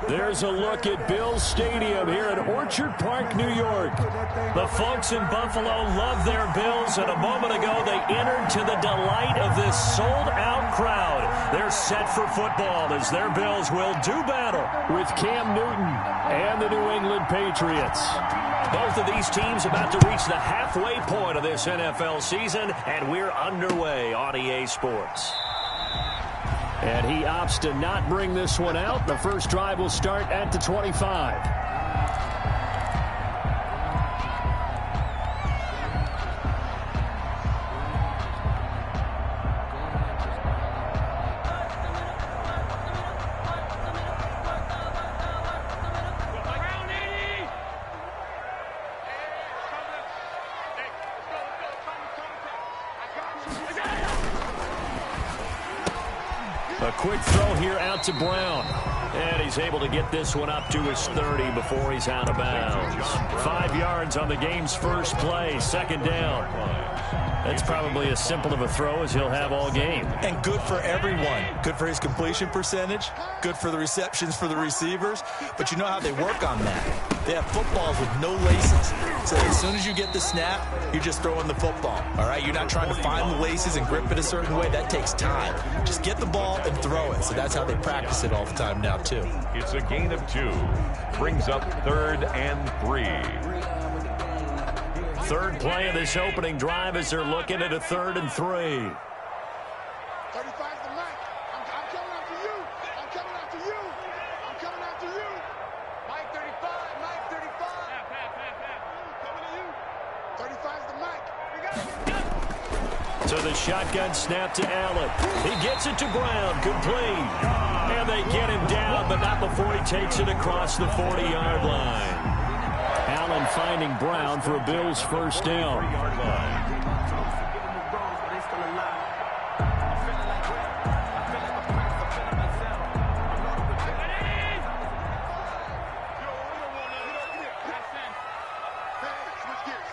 There's a look at Bills Stadium here in Orchard Park, New York. The folks in Buffalo love their Bills, and a moment ago they entered to the delight of this sold-out crowd. They're set for football as their Bills will do battle with Cam Newton and the New England Patriots. Both of these teams about to reach the halfway point of this NFL season, and we're underway on EA Sports. And he opts to not bring this one out. The first drive will start at the 25. A quick throw here out to Brown. And he's able to get this one up to his 30 before he's out of bounds. 5 yards on the game's first play, second down. That's probably as simple of a throw as he'll have all game. And good for everyone. Good for his completion percentage. Good for the receptions for the receivers. But you know how they work on that. They have footballs with no laces. So as soon as you get the snap, you're just throwing the football. All right? You're not trying to find the laces and grip it a certain way. That takes time. Just get the ball and throw it. So that's how they practice it all the time now, too. It's a gain of 2. Brings up 3rd and 3. Third play of this opening drive as they're looking at a 3rd and 3. 35's the Mike. I'm coming after you. I'm coming after you. I'm coming after you. Mike 35. Mike 35. Coming to you. 35's the Mike. We got it. So the shotgun snap to Allen. He gets it to Brown. Complete. And they get him down, but not before he takes it across the 40-yard line. Allen finding Brown for a Bills first down.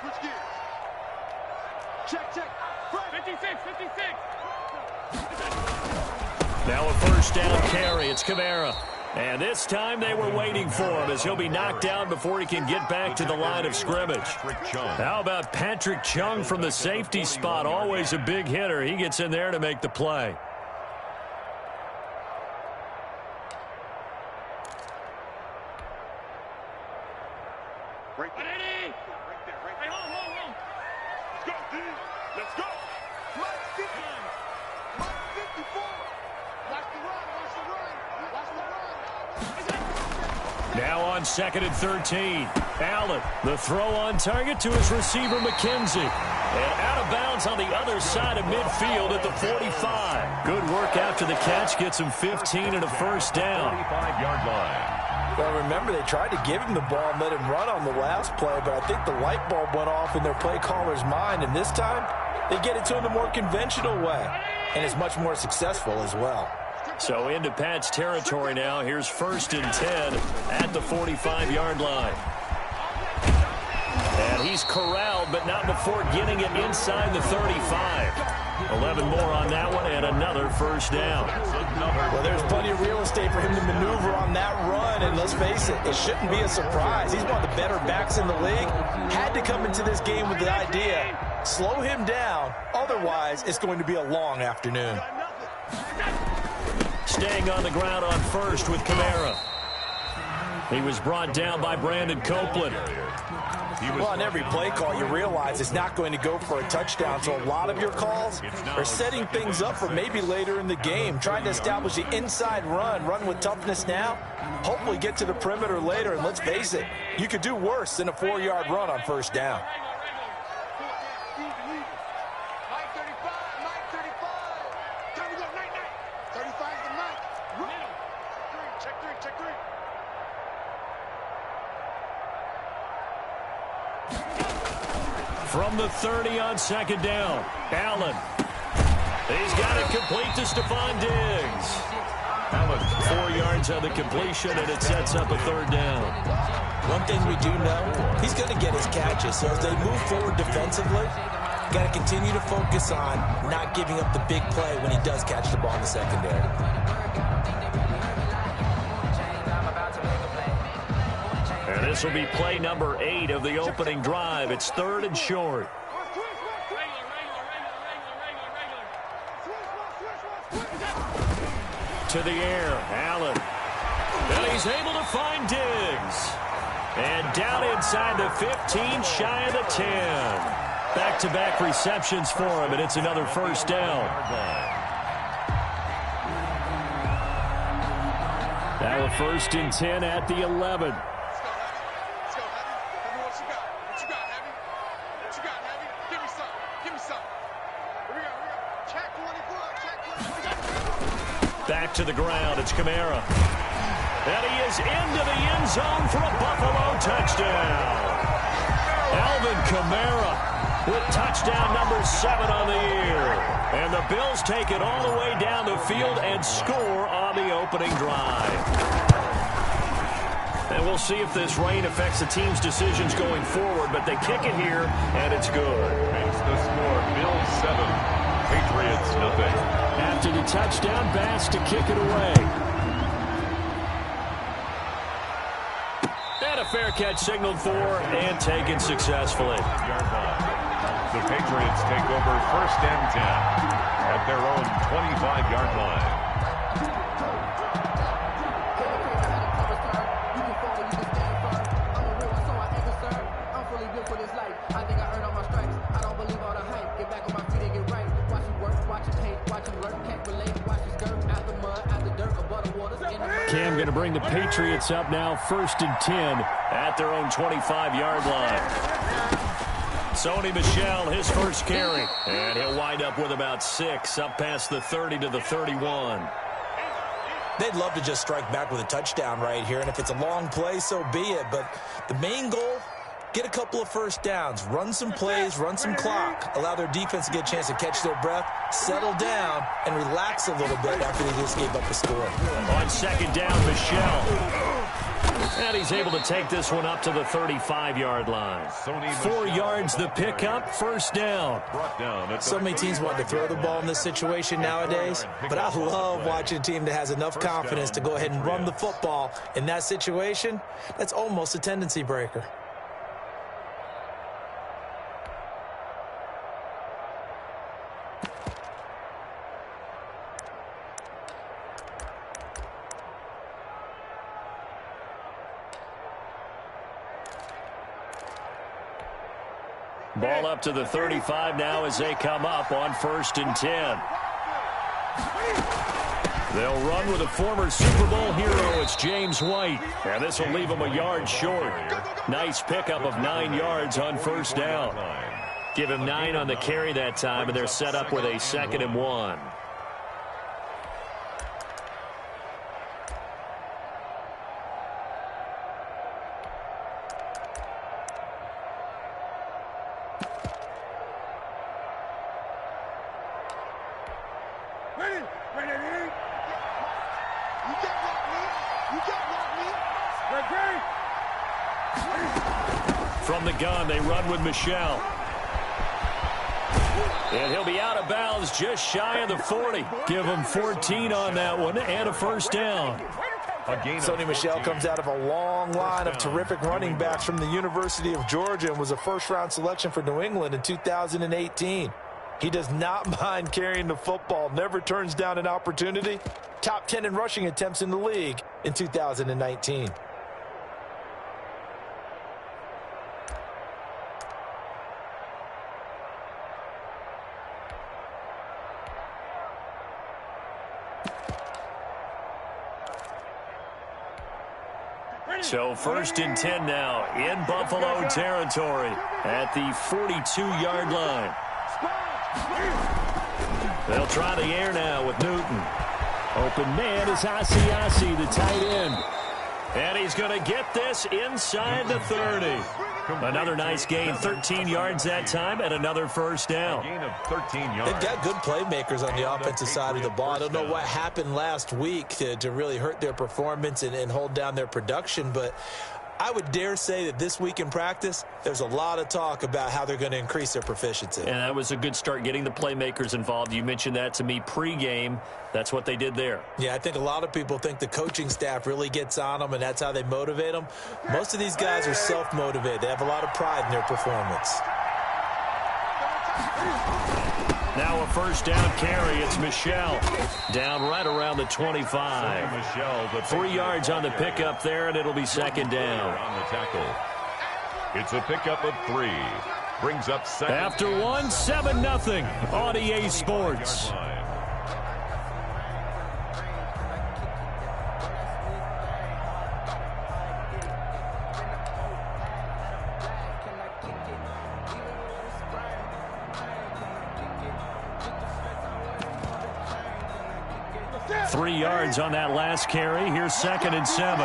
Switch gears. Check. 56. Now a first down carry. It's Kamara. And this time they were waiting for him as he'll be knocked down before he can get back to the line of scrimmage. How about Patrick Chung from the safety spot? Always a big hitter. He gets in there to make the play. Right there. Let's go. Mike 50. Mike 54. Watch the run. Now on 2nd and 13. Allen, the throw on target to his receiver, McKenzie. And out of bounds on the other side of midfield at the 45. Good work after the catch. Gets him 15 and a first down. 45-yard line. Well, remember, they tried to give him the ball and let him run on the last play, but I think the light bulb went off in their play caller's mind, and this time they get it to him the more conventional way, and it's much more successful as well. So into Pat's territory now. Here's 1st and 10 at the 45-yard line. And he's corralled, but not before getting it inside the 35. 11 more on that one and another first down. Well, there's plenty of real estate for him to maneuver on that run, and let's face it, it shouldn't be a surprise. He's one of the better backs in the league. Had to come into this game with the idea, slow him down, otherwise it's going to be a long afternoon. Staying on the ground on first with Kamara. He was brought down by Brandon Copeland. Well, on every play call, you realize it's not going to go for a touchdown, so a lot of your calls are setting things up for maybe later in the game, trying to establish the inside run with toughness now, hopefully get to the perimeter later, and let's face it, you could do worse than a 4-yard run on first down. From the 30 on 2nd down, Allen. He's got it complete to Stephon Diggs. Allen, 4 yards on the completion, and it sets up a 3rd down. One thing we do know, he's going to get his catches. So as they move forward defensively, got to continue to focus on not giving up the big play when he does catch the ball in the secondary. And this will be play number 8 of the opening drive. It's 3rd and short. To the air, Allen. And he's able to find Diggs. And down inside the 15, shy of the 10. Back-to-back receptions for him, and it's another first down. Now a 1st and 10 at the 11. Let's go, Heavy. Tell me what you got. What you got, Heavy? What you got, Heavy? Give me some. Give me some. Here we go. Check 24. Check 24. Back to the ground. It's Kamara. And he is into the end zone for a Buffalo touchdown. Alvin Kamara with touchdown number 7 on the year. And the Bills take it all the way down the field and score on the opening drive. And we'll see if this rain affects the team's decisions going forward, but they kick it here, and it's good. Makes the score Bills 7, Patriots nothing. After the touchdown, Bass to kick it away. And a fair catch signaled for and taken successfully. The Patriots take over 1st and 10 at their own 25-yard line. Cam going to bring the Patriots up now 1st and 10 at their own 25-yard line. Sony Michel, his first carry. And he'll wind up with about 6, up past the 30 to the 31. They'd love to just strike back with a touchdown right here, and if it's a long play, so be it. But the main goal, get a couple of first downs, run some plays, run some clock, allow their defense to get a chance to catch their breath, settle down, and relax a little bit after they just gave up a score. On 2nd down, Michel. And he's able to take this one up to the 35-yard line. 4 yards the pickup, 1st down. So many teams want to throw the ball in this situation nowadays, but I love watching a team that has enough confidence to go ahead and run the football. In that situation, that's almost a tendency breaker. Ball up to the 35 now as they come up on 1st and 10. They'll run with a former Super Bowl hero. It's James White. And this will leave them a yard short. Nice pickup of 9 yards on 1st down. Give him 9 on the carry that time, and they're set up with a 2nd and 1. From the gun, they run with Michel. And he'll be out of bounds just shy of the 40. Give him 14 on that one and a 1st down. Sony Michel comes out of a long line of terrific running backs from the University of Georgia and was a 1st-round selection for New England in 2018. He does not mind carrying the football, never turns down an opportunity. Top 10 in rushing attempts in the league in 2019. So 1st and 10 now in Buffalo territory at the 42-yard line. They'll try the air now with Newton. Open man is Asiasi, the tight end. And he's going to get this inside the 30. Another nice gain, 13 yards that time, and another 1st down. Gain of 13 yards. They've got good playmakers on the offensive side of the ball. I don't know what happened last week to really hurt their performance and hold down their production, but I would dare say that this week in practice, there's a lot of talk about how they're going to increase their proficiency. And that was a good start, getting the playmakers involved. You mentioned that to me pregame. That's what they did there. Yeah, I think a lot of people think the coaching staff really gets on them, and that's how they motivate them. Most of these guys are self-motivated. They have a lot of pride in their performance. Now a first down carry. It's Michel down right around the 25. 3 yards on the pickup there, and it'll be second down. On the tackle. It's a pickup of 3. Brings up second. After 1, 7-0 on EA Sports. Three yards on that last carry. Here's 2nd and 7.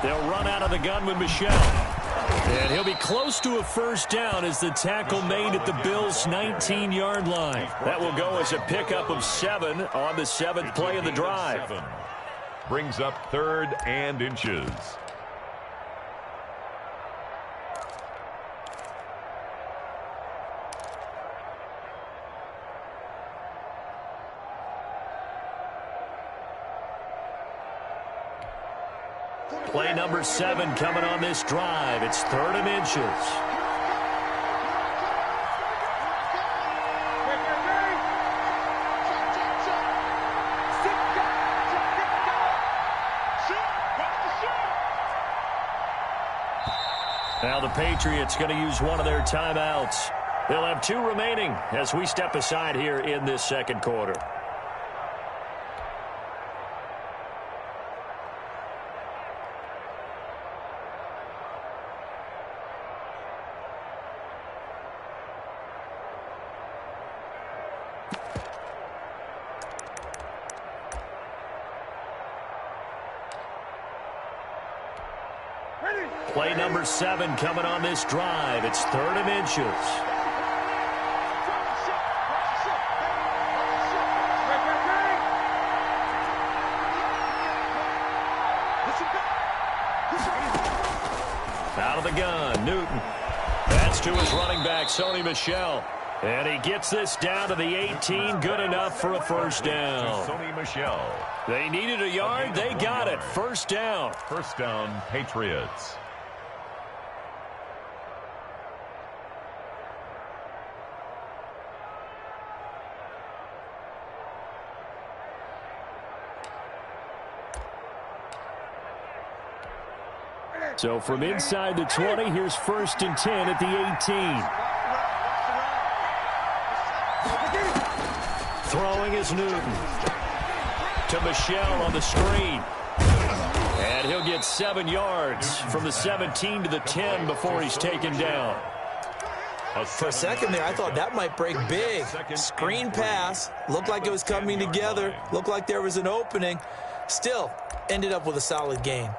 They'll run out of the gun with Michel. And he'll be close to a first down as the tackle made at the Bills' 19-yard line. That will go as a pickup of 7 on the 7th play of the drive. Brings up 3rd and inches. Play number 7 coming on this drive. It's 3rd and inches. Now the Patriots going to use one of their timeouts. They'll have 2 remaining as we step aside here in this second quarter. Play number 7 coming on this drive. It's 3rd and inches. Out of the gun, Newton. That's to his running back, Sony Michel. And he gets this down to the 18, good enough for a first down. Sony Michel. They needed a yard, they got it. First down. First down, Patriots. So from inside the 20, here's 1st and 10 at the 18. Throwing is Newton. To Michel on the screen. And he'll get 7 yards from the 17 to the 10 before he's taken down. For a second there, I thought that might break big. Screen pass. Looked like it was coming together. Looked like there was an opening. Still, ended up with a solid gain.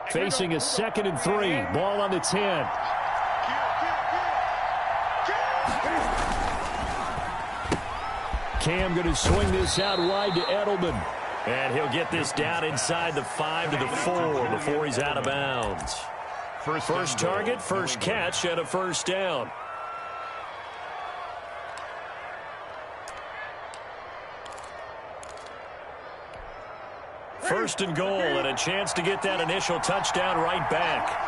Facing a 2nd and 3. Ball on the 10. Cam going to swing this out wide to Edelman. And he'll get this down inside the 5 to the 4 before he's out of bounds. First target, first catch, and a first down. First and goal, and a chance to get that initial touchdown right back.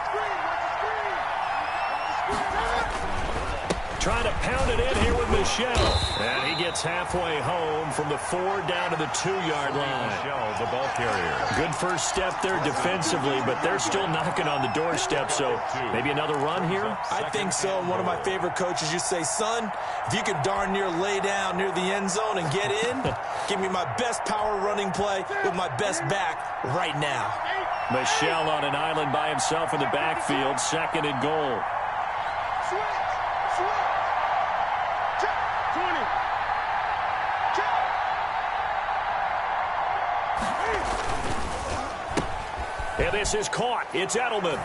Trying to pound it in here with Michel. And he gets halfway home from the 4 down to the 2-yard line. Michel, the ball carrier. Good first step there defensively, but they're still knocking on the doorstep, so maybe another run here? I think so. And one of my favorite coaches used to say, son, if you could darn near lay down near the end zone and get in, give me my best power running play with my best back right now. Michel on an island by himself in the backfield, 2nd and goal. And this is caught. It's Edelman.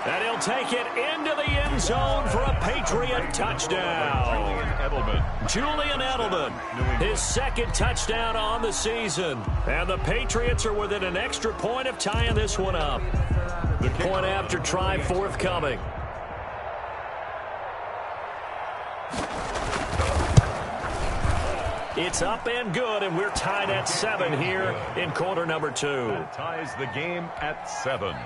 And he'll take it into the end zone for a Patriot touchdown. Julian Edelman, his second touchdown on the season. And the Patriots are within an extra point of tying this one up. The point after try forthcoming. It's up and good, and we're tied at 7 here in quarter number 2. That ties the game at 7.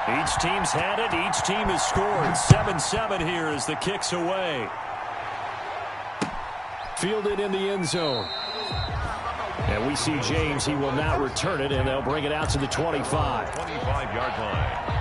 Each team's had it. Each team has scored. 7-7 here as the kick's away. Fielded in the end zone. And we see James. He will not return it, and they'll bring it out to the 25. 25-yard line.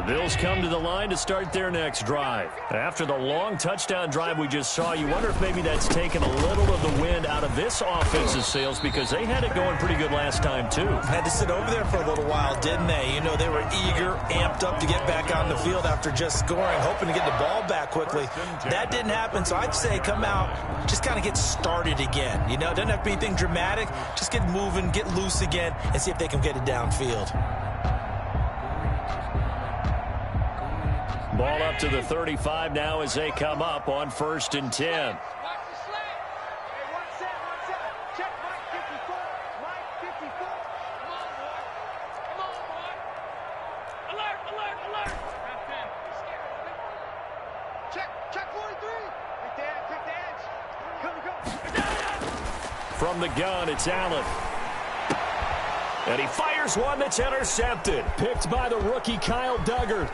Bills come to the line to start their next drive. After the long touchdown drive we just saw, you wonder if maybe that's taken a little of the wind out of this offense's sails because they had it going pretty good last time, too. Had to sit over there for a little while, didn't they? You know, they were eager, amped up to get back on the field after just scoring, hoping to get the ball back quickly. That didn't happen, so I'd say come out, just kind of get started again. You know, it doesn't have to be anything dramatic. Just get moving, get loose again, and see if they can get it downfield. Ball up to the 35 now as they come up on 1st and 10. From the gun, it's Allen. And he fires one that's intercepted. Picked by the rookie Kyle Duggar.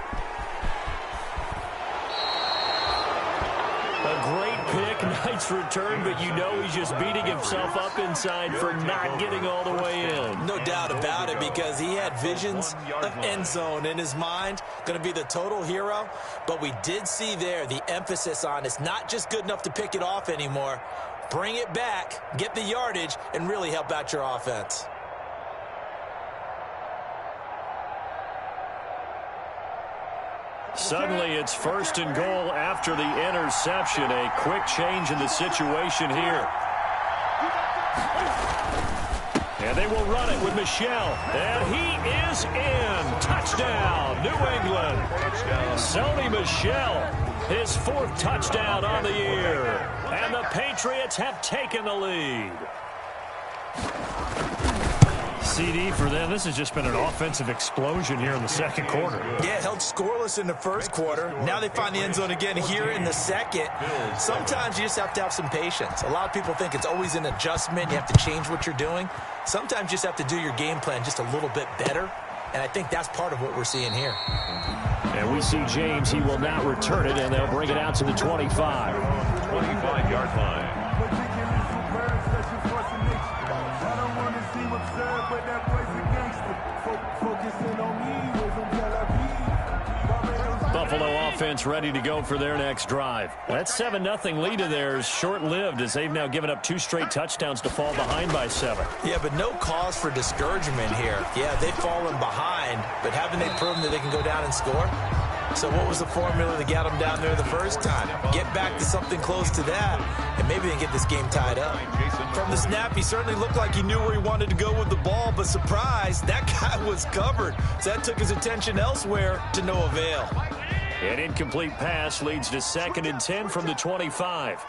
A great pick, nice return, but you know he's just beating himself up inside for not getting all the way in. No doubt about it, because he had visions of end zone in his mind, going to be the total hero. But we did see there the emphasis on it's not just good enough to pick it off anymore. Bring it back, get the yardage, and really help out your offense. Suddenly it's 1st and goal after the interception. A quick change in the situation here. And they will run it with Michel. And he is in. Touchdown, New England. Sony Michel, his 4th touchdown on the year. And the Patriots have taken the lead. CD for them. This has just been an offensive explosion here in the second quarter. Yeah, held scoreless in the first quarter. Now they find the end zone again here in the second. Sometimes you just have to have some patience. A lot of people think it's always an adjustment. You have to change what you're doing. Sometimes you just have to do your game plan just a little bit better. And I think that's part of what we're seeing here. And we see James. He will not return it, and they'll bring it out to the 25. 25-yard line. Buffalo offense ready to go for their next drive. That 7-0 lead of theirs short-lived as they've now given up 2 straight touchdowns to fall behind by 7. Yeah, but no cause for discouragement here. Yeah, they've fallen behind, but haven't they proven that they can go down and score? So what was the formula to get them down there the first time? Get back to something close to that, and maybe they can get this game tied up. From the snap, he certainly looked like he knew where he wanted to go with the ball, but surprise, that guy was covered. So that took his attention elsewhere to no avail. An incomplete pass leads to 2nd and 10 from the 25.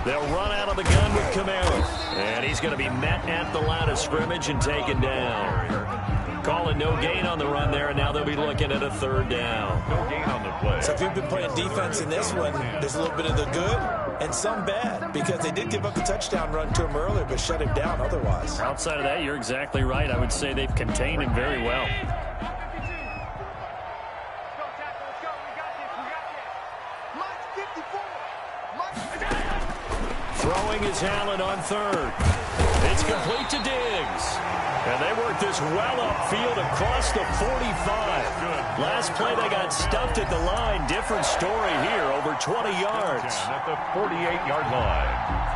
They'll run out of the gun with Kamara. And he's going to be met at the line of scrimmage and taken down. Calling no gain on the run there, and now they'll be looking at a 3rd down. No gain on the play. So if you've been playing defense in this one, there's a little bit of the good and some bad, because they did give up the touchdown run to him earlier, but shut him down otherwise. Outside of that, you're exactly right. I would say they've contained him very well. Throwing is Allen on 3rd. It's complete to Diggs. And they work this well upfield across the 45. Last play they got stuffed at the line. Different story here, over 20 yards. At the 48-yard line.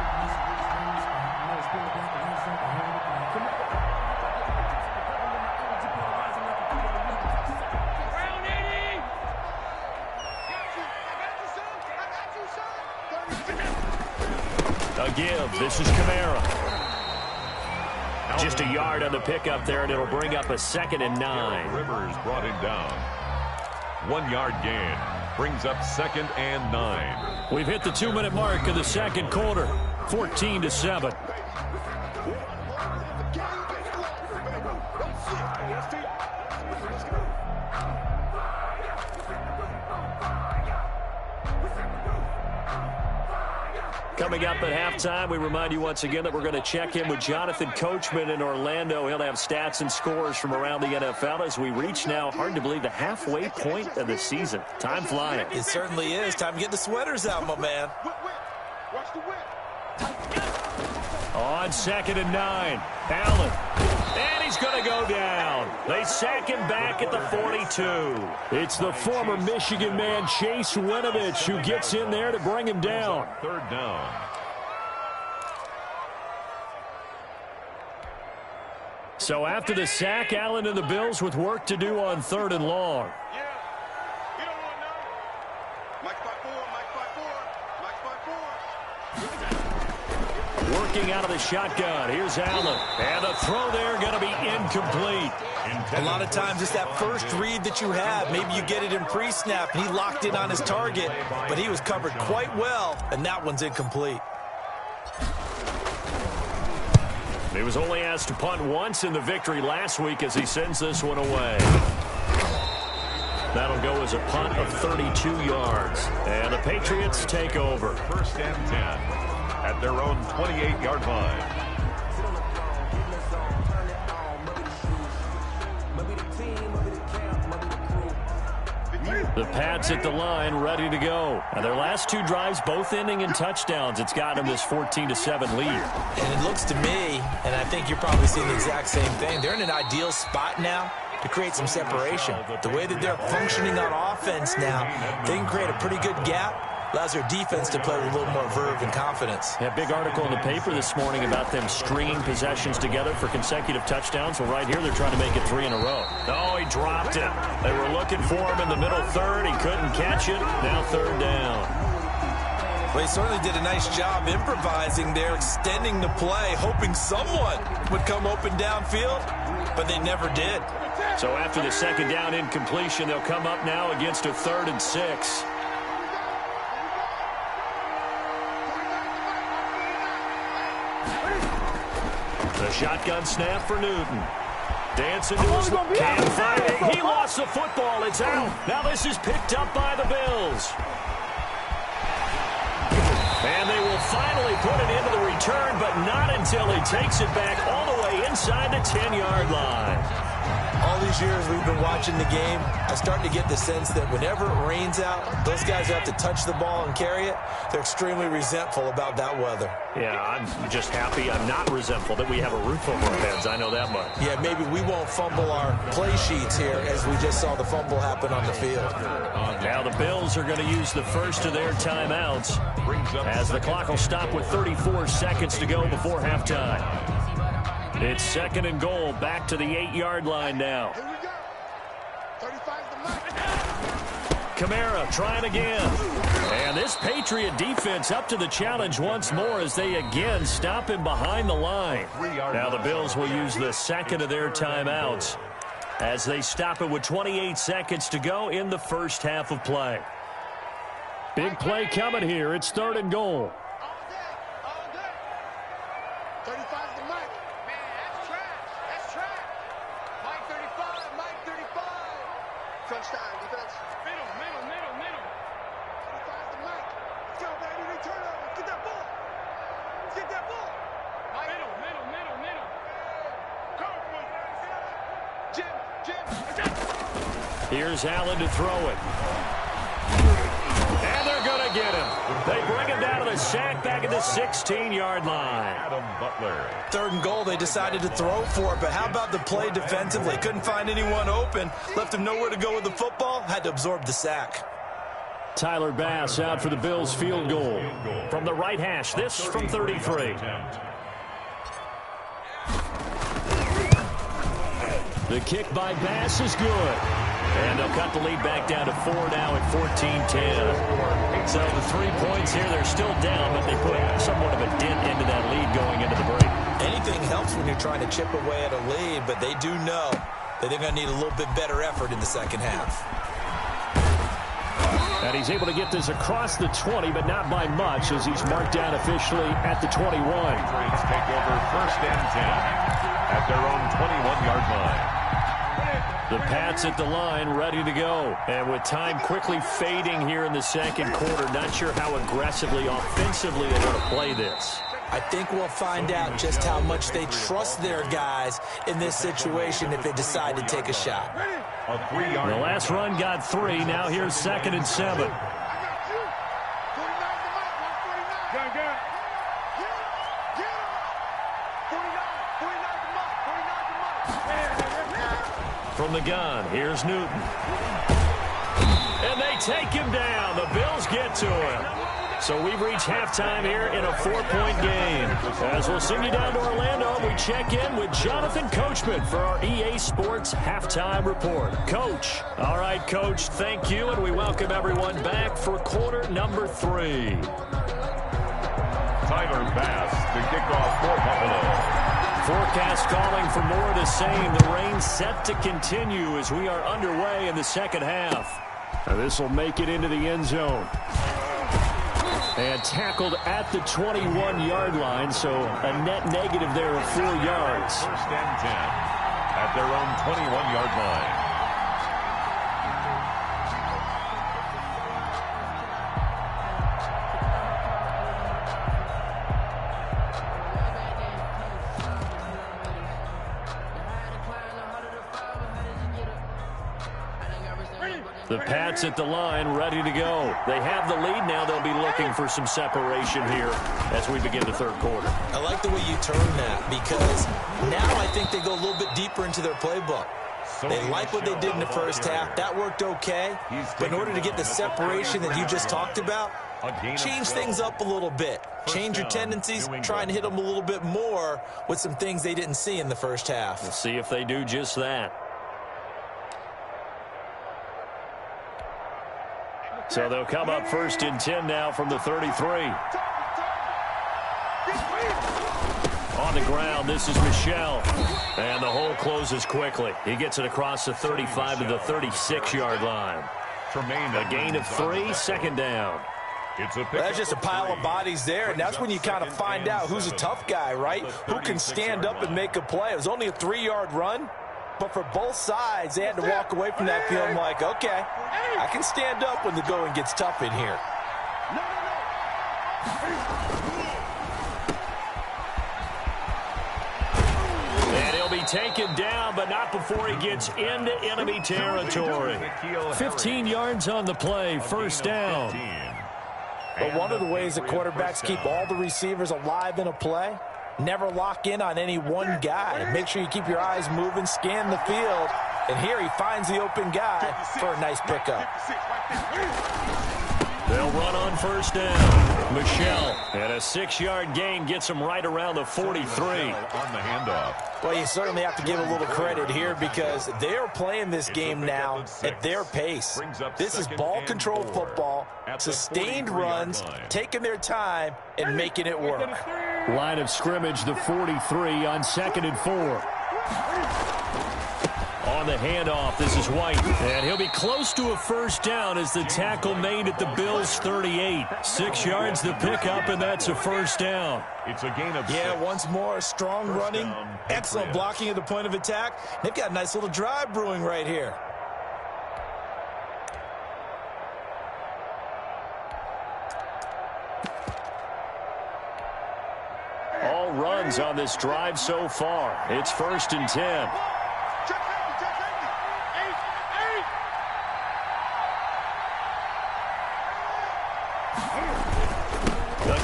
give. This is Kamara. Just a yard on the pickup there, and it'll bring up a 2nd and 9. Rivers brought him down. 1 yard gain. Brings up 2nd and 9. We've hit the 2-minute mark of the second quarter. 14-7. Coming up at halftime, we remind you once again that we're going to check in with Jonathan Coachman in Orlando. He'll have stats and scores from around the NFL as we reach now, hard to believe, the halfway point of the season. Time flying. It certainly is. Time to get the sweaters out, my man. Watch the whip. On 2nd and 9, Allen. And he's going to go down. They sack him back at the 42. It's the former Michigan man, Chase Winovich, who gets in there to bring him down. 3rd down. So after the sack, Allen and the Bills with work to do on 3rd and long. Yeah. You don't want none. Mike 5-4. Working out of the shotgun. Here's Allen. And the throw there going to be incomplete. A lot of times it's that first read that you have. Maybe you get it in pre-snap, and he locked in on his target, but he was covered quite well, and that one's incomplete. He was only asked to punt once in the victory last week as he sends this one away. That'll go as a punt of 32 yards. And the Patriots take over. 1st and 10 at their own 28-yard line. The Pats at the line, ready to go. And their last 2 drives, both ending in touchdowns. It's got them this 14-7 lead. And it looks to me, and I think you're probably seeing the exact same thing, they're in an ideal spot now to create some separation. The way that they're functioning on offense now, they can create a pretty good gap. Allows their defense to play with a little more verve and confidence. Yeah, big article in the paper this morning about them stringing possessions together for consecutive touchdowns. Well, right here, they're trying to make it 3 in a row. Oh, he dropped it. They were looking for him in the middle third. He couldn't catch it. Now 3rd down. Well, he certainly did a nice job improvising there, extending the play, hoping someone would come open downfield, but they never did. So after the 2nd down incompletion, they'll come up now against a 3rd and 6. The shotgun snap for Newton. Dancing to his can't find it. He lost the football. It's out. Now this is picked up by the Bills. And they will finally put it into the return, but not until he takes it back all the way inside the 10-yard line. All these years we've been watching the game, I start to get the sense that whenever it rains out, those guys who have to touch the ball and carry it, they're extremely resentful about that weather. Yeah, I'm just happy I'm not resentful that we have a roof over our heads. I know that much. Yeah, maybe we won't fumble our play sheets here as we just saw the fumble happen on the field. Now the Bills are going to use the first of their timeouts as the clock will stop with 34 seconds to go before halftime. It's 2nd and goal, back to the 8-yard line now. Here we go. 35's the mark. Kamara trying again. And this Patriot defense up to the challenge once more as they again stop him behind the line. Now the Bills will use the 2nd of their timeouts as they stop it with 28 seconds to go in the first half of play. Big play coming here. It's 3rd and goal. All day. 35's the mark. Man, that's trash. That's trash. Mike 35. Mike 35. Crunch time, defense. Middle. 35's the mark. Let's go, baby. We turn over. Get that ball. Get that ball. Mike. Middle. Come on. Jim. Here's Allen to throw it. And they're going to get him. They bring him down to the sack back at the 16-yard line. Adam Butler. 3rd and goal, they decided to throw for it, but how about the play defensively? Couldn't find anyone open, left him nowhere to go with the football, had to absorb the sack. Tyler Bass out for the Bills field goal. From the right hash, this from 33. The kick by Bass is good. And they'll cut the lead back down to 4 now at 14-10. So the 3 points here, they're still down, but they put somewhat of a dent into that lead going into the break. Anything helps when you're trying to chip away at a lead, but they do know that they're going to need a little bit better effort in the second half. And he's able to get this across the 20, but not by much, as he's marked down officially at the 21. Patriots take over 1st and 10 at their own 21-yard line. The Pats at the line, ready to go. And with time quickly fading here in the second quarter, not sure how aggressively, offensively they want to play this. I think we'll find out just how much they trust their guys in this situation if they decide to take a shot. The last run got 3. Now here's 2nd and 7. From the gun, here's Newton. And they take him down. The Bills get to him. So we've reached halftime here in a 4-point game. As we'll send you down to Orlando, we check in with Jonathan Coachman for our EA Sports Halftime Report. Coach. All right, Coach, thank you, and we welcome everyone back for quarter number 3. Tyler Bass to kick off for Buffalo. Forecast calling for more of the same. The rain set to continue as we are underway in the second half. This will make it into the end zone. And tackled at the 21-yard line, so a net negative there of 4 yards. 1st and 10 at their own 21-yard line. The Pats at the line, ready to go. They have the lead now. They'll be looking for some separation here as we begin the third quarter. I like the way you turn that, because now I think they go a little bit deeper into their playbook. They like what they did in the first half. That worked okay. But in order to get the separation that you just talked about, change things up a little bit. Change your tendencies, try and hit them a little bit more with some things they didn't see in the first half. We'll see if they do just that. So they'll come up 1st and 10 now from the 33. On the ground, this is Michel. And the hole closes quickly. He gets it across the 35 to the 36-yard line. A gain of 3, 2nd down. That's just a pile of bodies there, and that's when you kind of find out who's a tough guy, right? Who can stand up and make a play. It was only a 3-yard run. But for both sides, they had to walk away from that feeling like, okay, I can stand up when the going gets tough in here. And he'll be taken down, but not before he gets into enemy territory. 15 yards on the play, 1st down. But one of the ways that quarterbacks keep all the receivers alive in a play, never lock in on any one guy. Make sure you keep your eyes moving, scan the field. And here he finds the open guy for a nice pickup. They'll run on 1st down. Michel, and a 6-yard gain gets him right around the 43. On the handoff. Well, you certainly have to give a little credit here, because they are playing this game now at their pace. This is ball control football, sustained runs, taking their time, and making it work. Line of scrimmage, the 43 on 2nd and 4. On the handoff, this is White. And he'll be close to a 1st down as the tackle made at the Bills' 38. 6 yards the pickup, and that's a 1st down. It's a gain of 6. Yeah, once more, strong running, excellent blocking at the point of attack. They've got a nice little drive brewing right here. All runs on this drive so far. It's 1st and 10.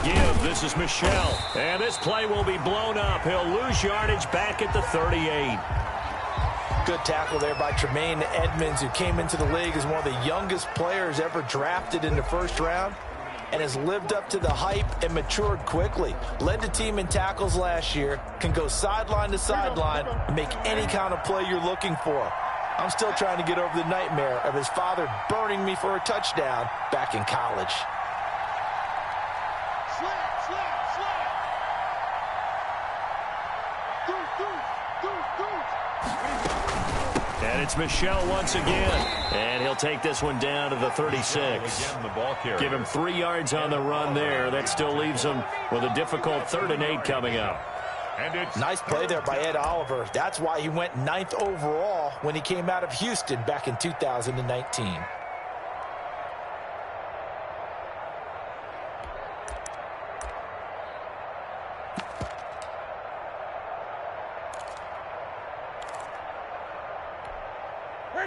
Again, this is Michel. And this play will be blown up. He'll lose yardage back at the 38. Good tackle there by Tremaine Edmonds, who came into the league as one of the youngest players ever drafted in the 1st round, and has lived up to the hype and matured quickly. Led the team in tackles last year, can go sideline to sideline and make any kind of play you're looking for. I'm still trying to get over the nightmare of his father burning me for a touchdown back in college. And it's Michel once again. And he'll take this one down to the 36. Again, the ball carrier. Give him 3 yards on the run there. That still leaves him with a difficult 3rd and 8 coming up. And it's Nice play there by Ed Oliver. That's why he went 9th overall when he came out of Houston back in 2019.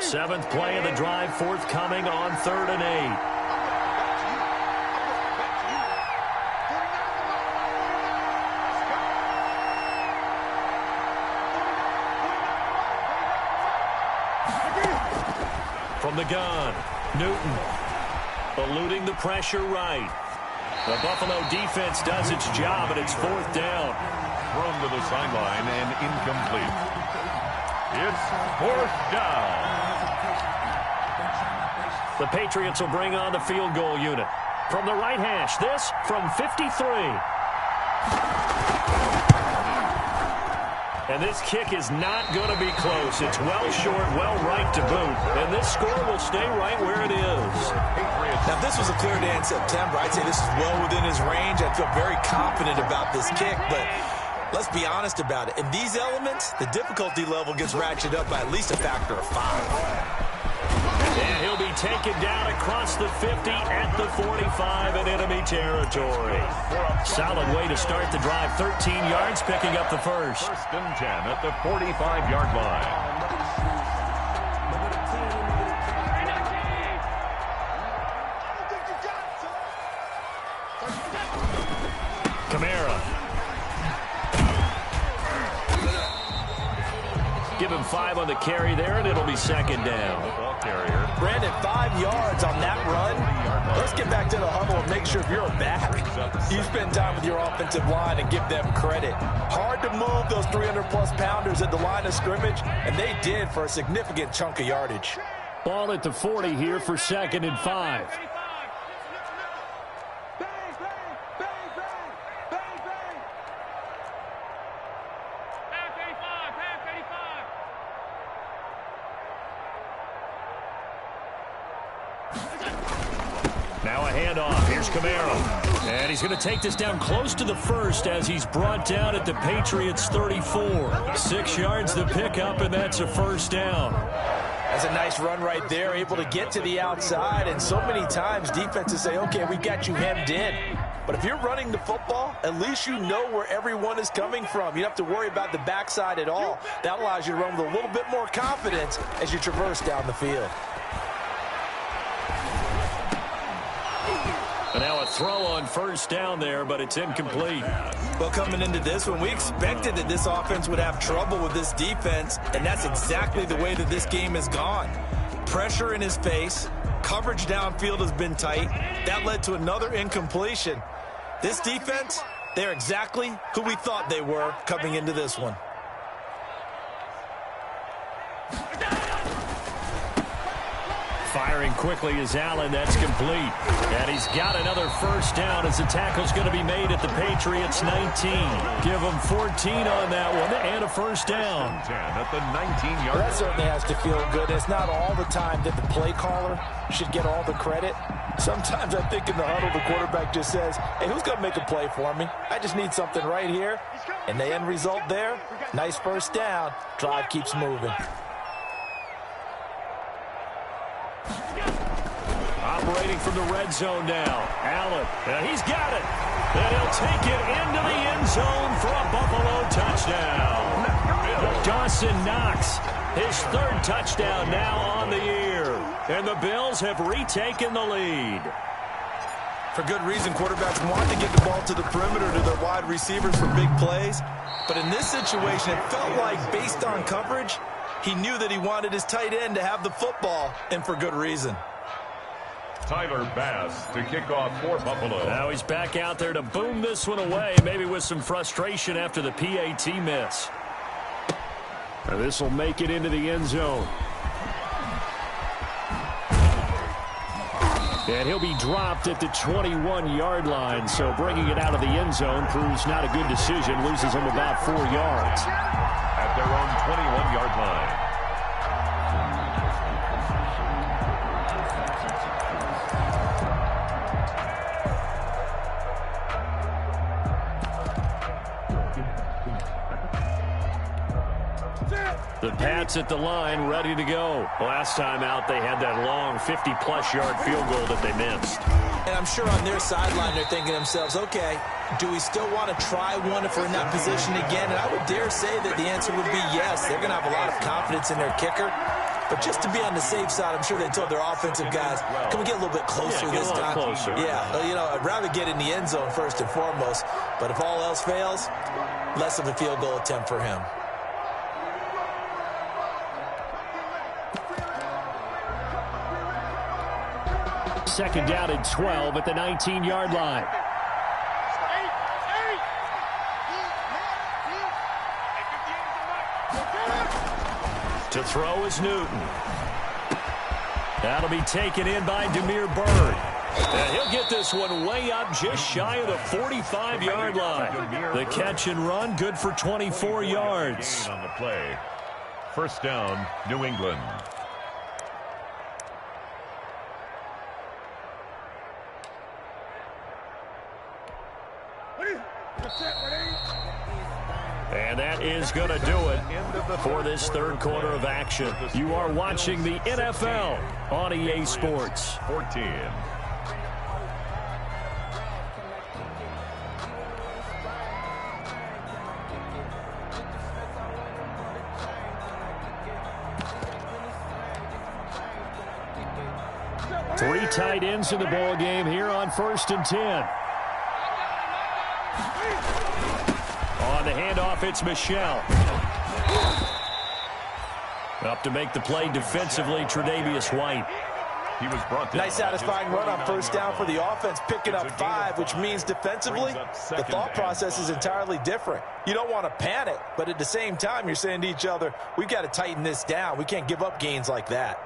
Seventh play of the drive forthcoming on 3rd and 8. From the gun, Newton eluding the pressure right. The Buffalo defense does its job, and it's 4th down. thrown to the sideline and incomplete. It's 4th down. The Patriots will bring on the field goal unit. From the right hash, this from 53. And this kick is not going to be close. It's well short, well right to boot. And this score will stay right where it is. Now, if this was a clear day in September, I'd say this is well within his range. I feel very confident about this kick, but let's be honest about it. In these elements, the difficulty level gets ratcheted up by at least a factor of 5. And he'll be taken down across the 50 at the 45 in enemy territory. Solid way to start the drive. 13 yards, picking up the first. 1st and 10 at the 45-yard line. Kamara. Give him 5 on the carry there, and it'll be 2nd down. Ball carrier. Brandon, 5 yards on that run. Let's get back to the huddle and make sure if you're a back, you spend time with your offensive line and give them credit. Hard to move those 300-plus pounders at the line of scrimmage, and they did for a significant chunk of yardage. Ball at the 40 here for 2nd and 5. Now a handoff. Here's Kamara. And he's going to take this down close to the first as he's brought down at the Patriots' 34. 6 yards the pickup, and that's a 1st down. That's a nice run right there, able to get to the outside. And so many times defenses say, okay, we got you hemmed in. But if you're running the football, at least you know where everyone is coming from. You don't have to worry about the backside at all. That allows you to run with a little bit more confidence as you traverse down the field. And now a throw on 1st down there, but it's incomplete. Well, coming into this one, we expected that this offense would have trouble with this defense, and that's exactly the way that this game has gone. Pressure in his face, coverage downfield has been tight. That led to another incompletion. This defense, they're exactly who we thought they were coming into this one. Firing quickly is Allen. That's complete. And he's got another 1st down as the tackle's going to be made at the Patriots' 19. Give them 14 on that one and a 1st down. 10 at the 19-yard line. That certainly has to feel good. It's not all the time that the play caller should get all the credit. Sometimes I think in the huddle, the quarterback just says, hey, who's going to make a play for me? I just need something right here. And the end result there, nice 1st down. Drive keeps moving. Operating from the red zone now. Allen, he's got it. And he'll take it into the end zone for a Buffalo touchdown. Dawson Knox, his 3rd touchdown now on the year. And the Bills have retaken the lead. For good reason, quarterbacks want to get the ball to the perimeter to their wide receivers for big plays. But in this situation, it felt like based on coverage, he knew that he wanted his tight end to have the football, and for good reason. Tyler Bass to kick off for Buffalo. Now he's back out there to boom this one away, maybe with some frustration after the PAT miss. This will make it into the end zone. And he'll be dropped at the 21-yard line. So bringing it out of the end zone proves not a good decision. Loses him about 4 yards. At their own 21-yard line. The Pats at the line, ready to go. Last time out, they had that long 50-plus yard field goal that they missed. And I'm sure on their sideline, they're thinking to themselves, okay, do we still want to try one if we're in that position again? And I would dare say that the answer would be yes. They're going to have a lot of confidence in their kicker. But just to be on the safe side, I'm sure they told their offensive guys, can we get a little bit closer this time? Closer. Yeah, I'd rather get in the end zone first and foremost. But if all else fails, less of a field goal attempt for him. Second down and 12 at the 19-yard line. To throw is Newton. That'll be taken in by Damiere Byrd. And he'll get this one way up just shy of the 45-yard line. The catch and run, good for 24 yards. On the play. First down, New England. And that is going to do it for this third quarter of action. You are watching the NFL on EA Sports. 14. Three tight ends in the ball game here on 1st and 10. On the handoff, it's Michel. Up to make the play defensively, Tre'Davious White. He was brought down. Nice satisfying run on first down for the offense, picking up 5, which means defensively, the thought process is entirely different. You don't want to panic, but at the same time, you're saying to each other, we've got to tighten this down. We can't give up gains like that.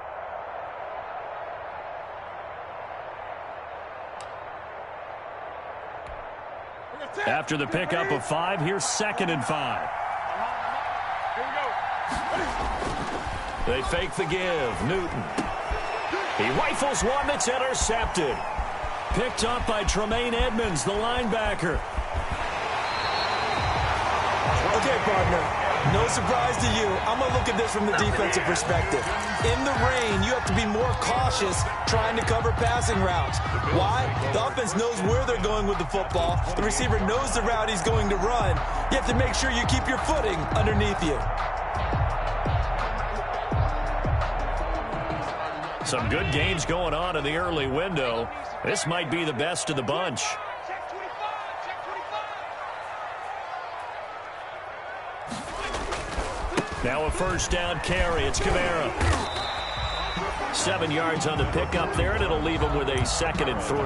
After the pickup of 5, here's 2nd and 5. They fake the give. Newton. He rifles one that's intercepted. Picked up by Tremaine Edmonds, the linebacker. Okay, partner. No surprise to you. I'm going to look at this from the defensive perspective. In the rain, you have to be more cautious trying to cover passing routes. Why? The offense knows where they're going with the football. The receiver knows the route he's going to run. You have to make sure you keep your footing underneath you. Some good games going on in the early window. This might be the best of the bunch. Now a first down carry. It's Kamara. 7 yards on the pickup there, and it'll leave him with a 2nd and 3.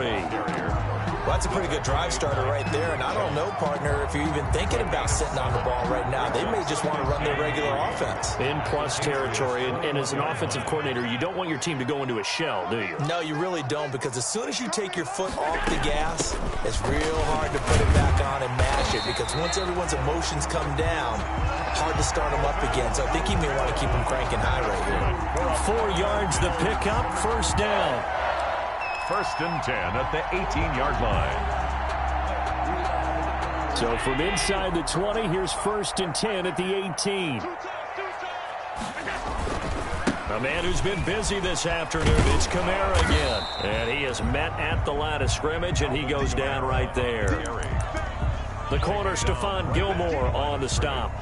Well, that's a pretty good drive starter right there, and I don't know, partner, if you're even thinking about sitting on the ball right now. They may just want to run their regular offense. In plus territory, and as an offensive coordinator, you don't want your team to go into a shell, do you? No, you really don't, because as soon as you take your foot off the gas, it's real hard to put it back on and mash it, because once everyone's emotions come down, hard to start them up again. So I think he may want to keep them cranking high right here. 4 yards the pickup, first down. 1st and 10 at the 18-yard line. So from inside the 20, here's 1st and 10 at the 18. A man who's been busy this afternoon, it's Kamara again. And he is met at the line of scrimmage, and he goes down right there. The corner, Stephon Gilmore, on the stop.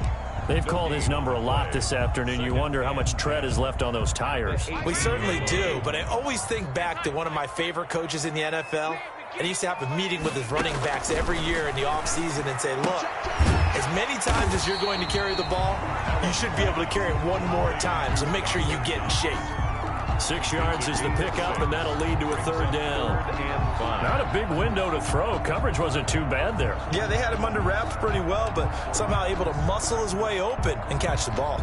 They've called his number a lot this afternoon. You wonder how much tread is left on those tires. We certainly do, but I always think back to one of my favorite coaches in the NFL. And he used to have a meeting with his running backs every year in the offseason and say, look, as many times as you're going to carry the ball, you should be able to carry it one more time, so make sure you get in shape. 6 yards is the pickup, and that'll lead to a 3rd down. Not a big window to throw. Coverage wasn't too bad there. Yeah, they had him under wraps pretty well, but somehow able to muscle his way open and catch the ball.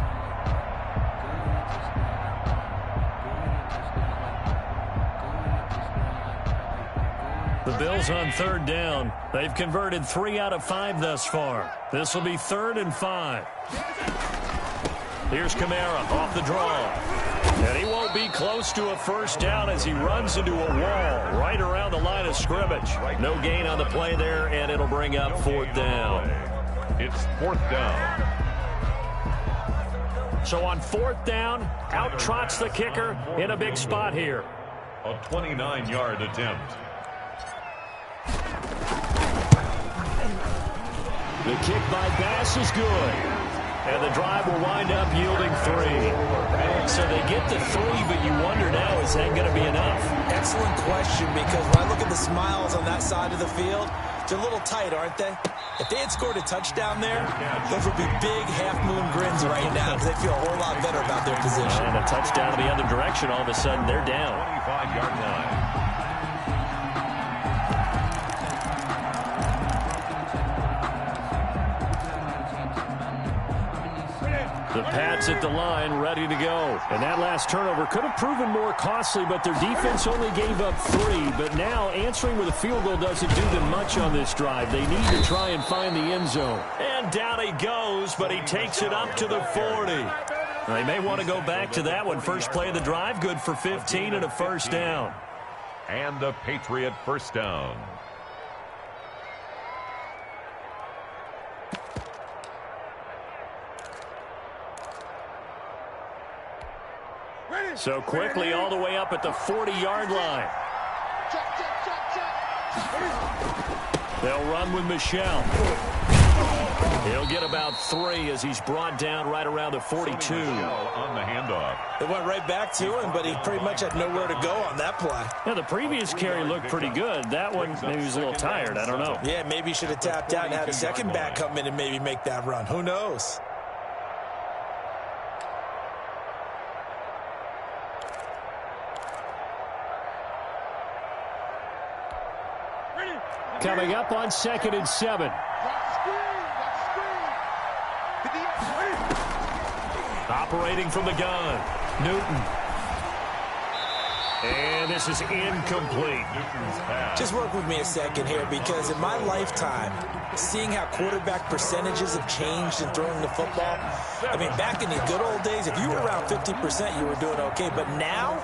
The Bills on third down. They've converted 3 out of 5 thus far. This will be 3rd and 5. Here's Kamara off the draw. And he won't be close to a first down as he runs into a wall right around the line of scrimmage. No gain on the play there, and it'll bring up 4th down. It's 4th down. So on 4th down, out trots the kicker in a big spot here. A 29-yard attempt. The kick by Bass is good. And the drive will wind up yielding 3. So they get the 3, but you wonder now, is that going to be enough? Excellent question, because when I look at the smiles on that side of the field, they're a little tight, aren't they? If they had scored a touchdown there, those would be big half-moon grins right now because they feel a whole lot better about their position. And a touchdown in the other direction, all of a sudden they're down. 25-yard line. The Pats at the line, ready to go. And that last turnover could have proven more costly, but their defense only gave up 3. But now answering with a field goal doesn't do them much on this drive. They need to try and find the end zone. And down he goes, but he takes it up to the 40. They may want to go back to that one. First play of the drive, good for 15 and a first down. And the Patriot first down. So quickly all the way up at the 40-yard line. They'll run with Michel. He'll get about 3 as he's brought down right around the 42. On the handoff. It went right back to him, but he pretty much had nowhere to go on that play. Yeah, the previous carry looked pretty good. That one, maybe he was a little tired. I don't know. Yeah, maybe he should have tapped out and had a second back come in and maybe make that run. Who knows? Coming up on 2nd and 7. Operating from the gun, Newton. And this is incomplete. Just work with me a second here, because in my lifetime, seeing how quarterback percentages have changed in throwing the football, I mean, back in the good old days, if you were around 50%, you were doing okay. But now,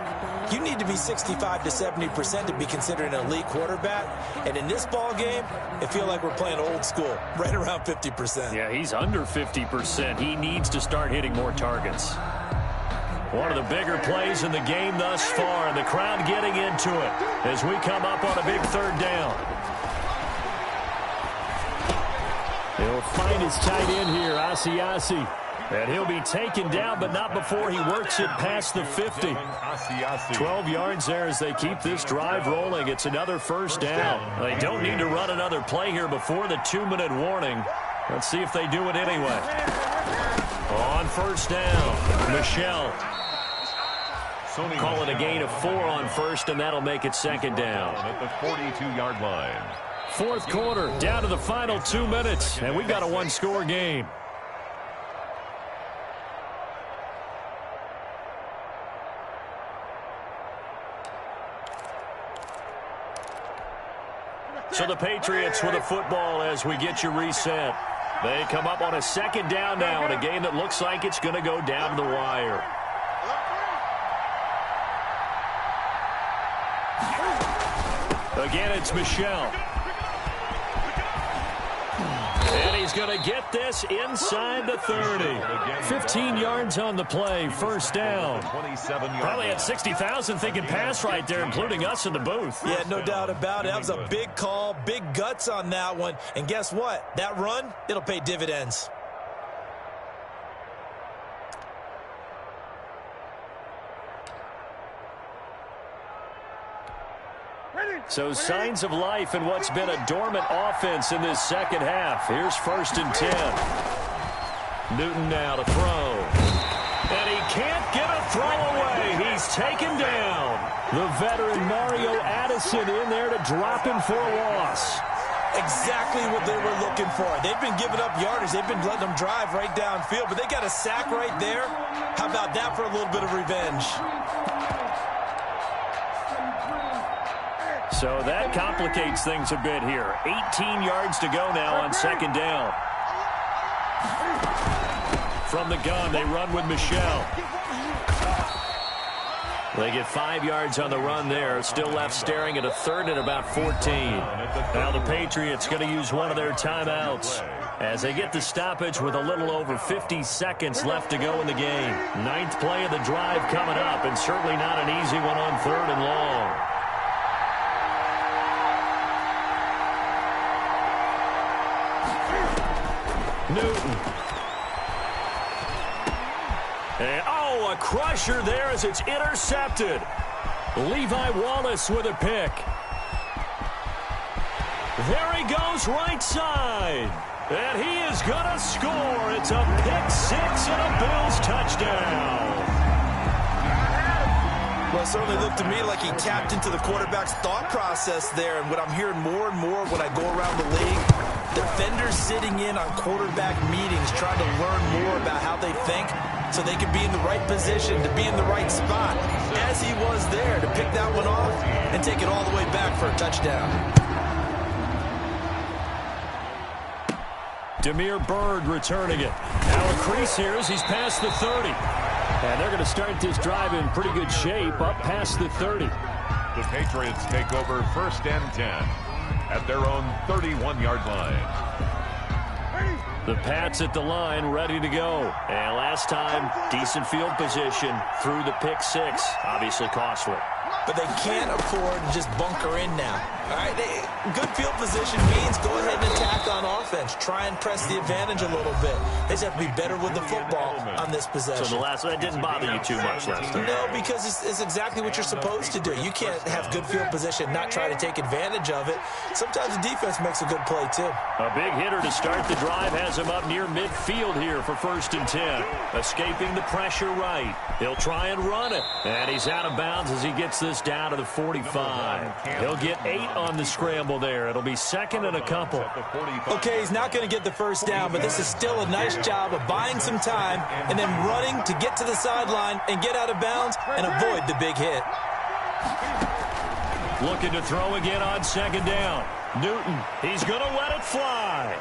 you need to be 65 to 70% to be considered an elite quarterback. And in this ball game, it feels like we're playing old school, right around 50%. Yeah, he's under 50%. He needs to start hitting more targets. One of the bigger plays in the game thus far, and the crowd getting into it as we come up on a big 3rd down. He'll find his tight end here, Asiasi. And he'll be taken down, but not before he works it past the 50. 12 yards there as they keep this drive rolling. It's another first down. They don't need to run another play here before the 2-minute warning. Let's see if they do it anyway. On first down, Michel. Call it a gain of 4 on first, and that'll make it 2nd down. At the 42-yard line. 4th quarter, down to the final 2 minutes, and we've got a 1-score game. So the Patriots with a football as we get you reset. They come up on a 2nd down now in a game that looks like it's going to go down to the wire. Again, it's Michel. And he's going to get this inside the 30. 15 yards on the play, first down. Probably had 60,000 thinking pass right there, including us in the booth. Yeah, no doubt about it. That was a big call, big guts on that one. And guess what? That run, it'll pay dividends. So signs of life in what's been a dormant offense in this second half. Here's 1st and 10. Newton now to throw. And he can't get a throw away. He's taken down. The veteran Mario Addison in there to drop him for a loss. Exactly what they were looking for. They've been giving up yardage. They've been letting them drive right downfield, but they got a sack right there. How about that for a little bit of revenge? So that complicates things a bit here. 18 yards to go now on second down. From the gun, they run with Michel. They get 5 yards on the run there. Still left staring at a third and about 14. Now the Patriots going to use one of their timeouts as they get the stoppage with a little over 50 seconds left to go in the game. 9th play of the drive coming up, and certainly not an easy one on 3rd and long. Newton. And, a crusher there as it's intercepted. Levi Wallace with a pick. There he goes right side. And he is going to score. It's a pick 6 and a Bills touchdown. Well, it certainly looked to me like he tapped into the quarterback's thought process there. And what I'm hearing more and more when I go around the league, defenders sitting in on quarterback meetings trying to learn more about how they think so they can be in the right position, to be in the right spot, as he was there, to pick that one off and take it all the way back for a touchdown. Damiere Byrd returning it. Now a crease here as he's past the 30. And they're going to start this drive in pretty good shape, up past the 30. The Patriots take over 1st and 10 at their own 31-yard line. The Pats at the line, ready to go. And last time, decent field position through the pick 6. Obviously costly. But they can't afford to just bunker in now. All right, good field position means go ahead and attack on offense. Try and press the advantage a little bit. They just have to be better with the football on this possession. So that didn't bother you too much last time? No, because it's exactly what you're supposed to do. You can't have good field position, not try to take advantage of it. Sometimes the defense makes a good play, too. A big hitter to start the drive has him up near midfield here for 1st and 10. Escaping the pressure right. He'll try and run it. And he's out of bounds as he gets this down to the 45. He'll get 8 on the scramble there. It'll be 2nd and a couple. Okay, he's not going to get the first down, but this is still a nice job of buying some time and then running to get to the sideline and get out of bounds and avoid the big hit. Looking to throw again on 2nd down. Newton, he's going to let it fly.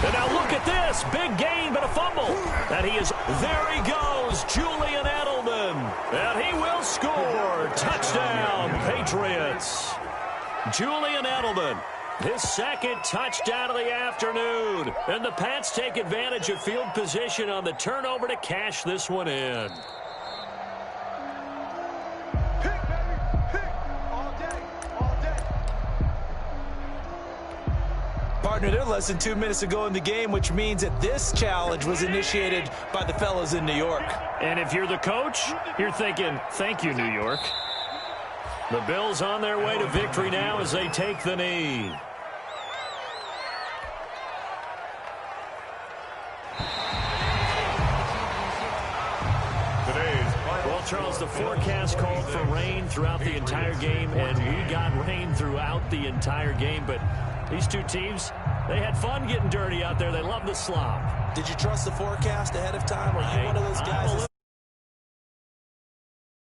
And now look at this. Big gain, but a fumble. And there he goes, Julian Edelman. And he will score. Touchdown, Patriots. Julian Edelman, his 2nd touchdown of the afternoon. And the Pats take advantage of field position on the turnover to cash this one in. Partner, they're less than 2 minutes ago in the game, which means that this challenge was initiated by the fellas in New York. And if you're the coach, you're thinking, thank you, New York. The Bills on their way to victory now as they take the knee. Well, Charles, the forecast called for rain throughout the entire game, and we got rain throughout the entire game, but these two teams, they had fun getting dirty out there. They love the slop. Did you trust the forecast ahead of time? Are you one of those guys